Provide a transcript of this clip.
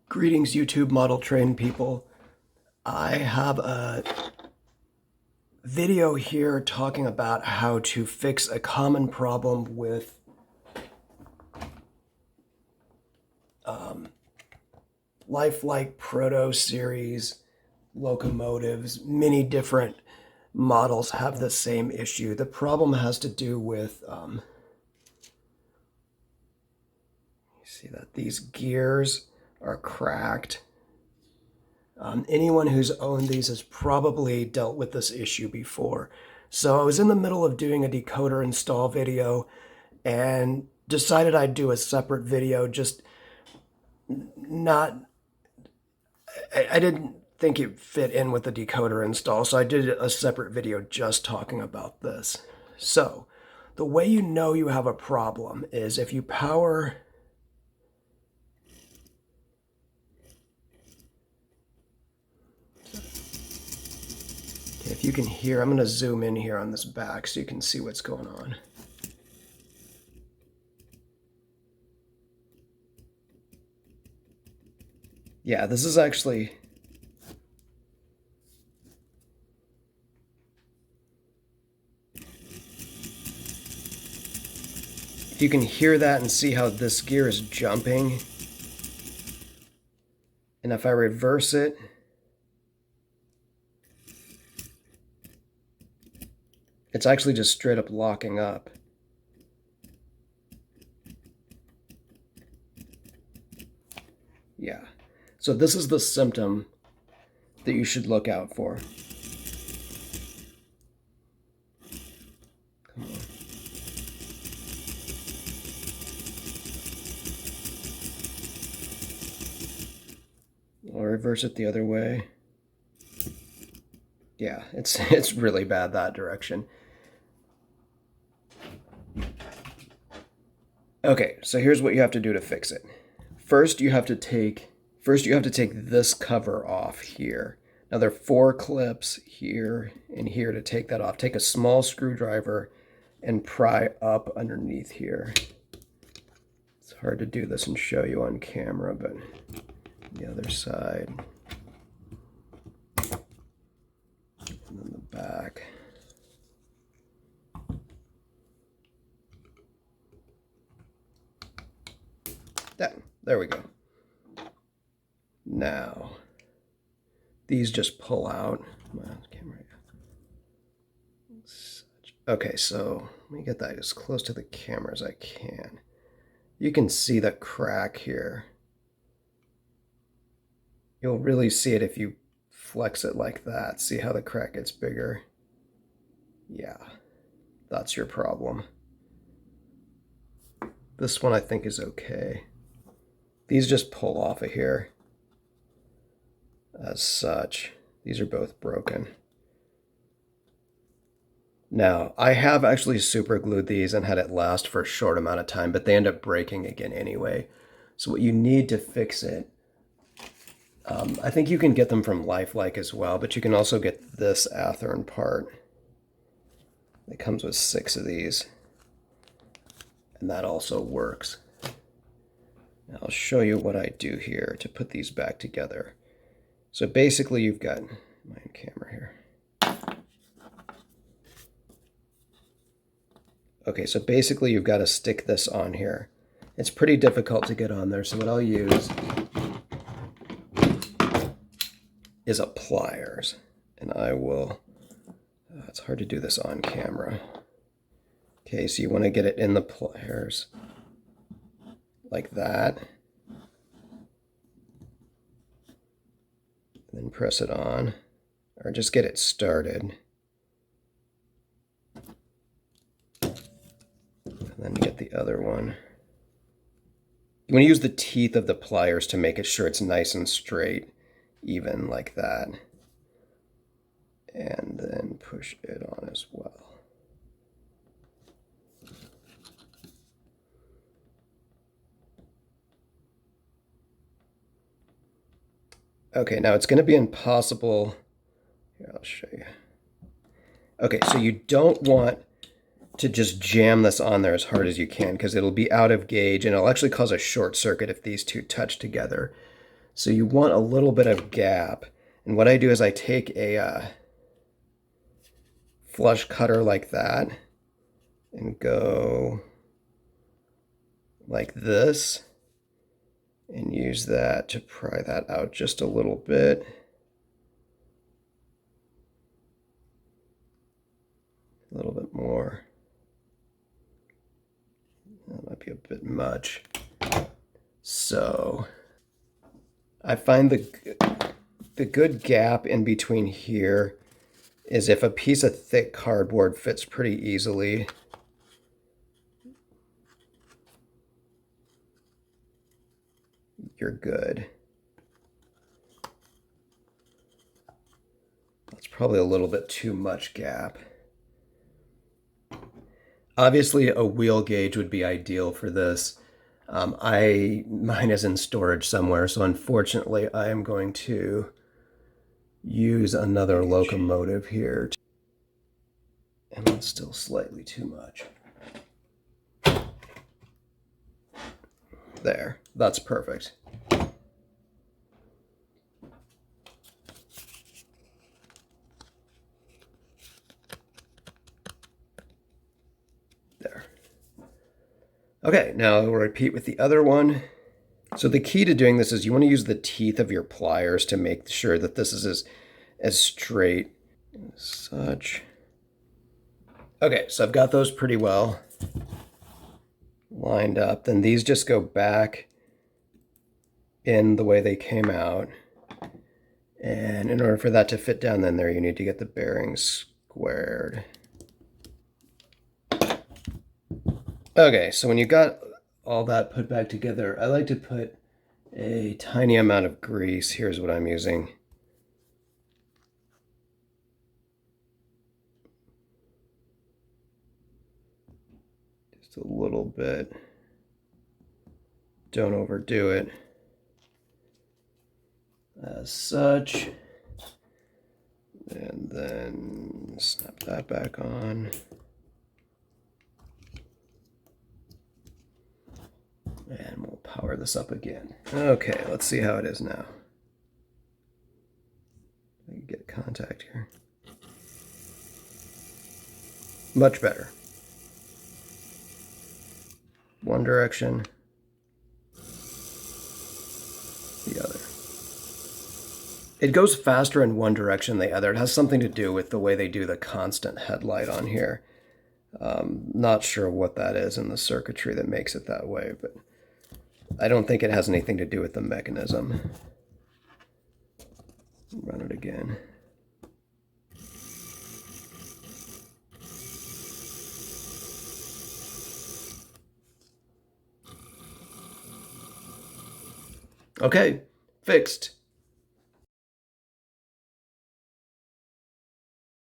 Greetings, YouTube model train people. I have a video here talking about how to fix a common problem with Life-Like Proto series locomotives. Many different models have the same issue. The problem has to do with you see that these gears are cracked. Anyone who's owned these has probably dealt with this issue before. So I was in the middle of doing a decoder install video and decided I'd do a separate video, just not, I didn't think it fit in with the decoder install, so I did a separate video just talking about this. So the way you know you have a problem is if you power if you can hear, I'm going to zoom in here on this back so you can see what's going on. Yeah, this is actually... If you can hear that and see how this gear is jumping, and if I reverse it, it's actually just straight up locking up. Yeah. So this is the symptom that you should look out for. Come on. I'll reverse it the other way. Yeah, it's really bad that direction. Okay, so here's what you have to do to fix it. First you have to take this cover off here. Now there are 4 clips here and here to take that off. Take a small screwdriver and pry up underneath here. It's hard to do this and show you on camera, but the other side. And then the back. There we go. Now, these just pull out. Okay, so let me get that as close to the camera as I can. You can see the crack here. You'll really see it if you flex it like that. See how the crack gets bigger? Yeah, that's your problem. This one I think is okay. These just pull off of here. As such, these are both broken. Now, I have actually super glued these and had it last for a short amount of time, but they end up breaking again anyway. So what you need to fix it, I think you can get them from Life-Like as well, but you can also get this Athearn part. It comes with 6 of these, and that also works. Now I'll show you what I do here to put these back together. So basically you've got my camera here. Okay, so basically you've got to stick this on here. It's pretty difficult to get on there, so what I'll use is a pliers. And I will, it's hard to do this on camera. Okay, so you want to get it in the pliers like that. And then press it on, or just get it started. And then get the other one. You want to use the teeth of the pliers to make it sure it's nice and straight, even like that. And then push it on as well. Okay, now it's going to be impossible. Here, I'll show you. Okay, so you don't want to just jam this on there as hard as you can because it'll be out of gauge and it'll actually cause a short circuit if these two touch together. So you want a little bit of gap. And what I do is I take a flush cutter like that and go like this and use that to pry that out just a little bit. A little bit more. That might be a bit much. So I find the good gap in between here is if a piece of thick cardboard fits pretty easily. You're good. That's probably a little bit too much gap. Obviously, a wheel gauge would be ideal for this. Mine is in storage somewhere, so unfortunately I am going to use another locomotive here. And that's still slightly too much. There, that's perfect. There. Okay, now we'll repeat with the other one. So the key to doing this is you want to use the teeth of your pliers to make sure that this is as straight as such. Okay, so I've got those pretty well lined up. Then these just go back in the way they came out. And in order for that to fit down in there, you need to get the bearings squared. Okay, so when you got all that put back together, I like to put a tiny amount of grease. Here's what I'm using. Just a little bit. Don't overdo it. As such. And then snap that back on. And we'll power this up again. Okay, let's see how it is now. I can get contact here. Much better. One direction, the other. It goes faster in one direction than the other. It has something to do with the way they do the constant headlight on here. Not sure what that is in the circuitry that makes it that way, but I don't think it has anything to do with the mechanism. Run it again. Okay, fixed.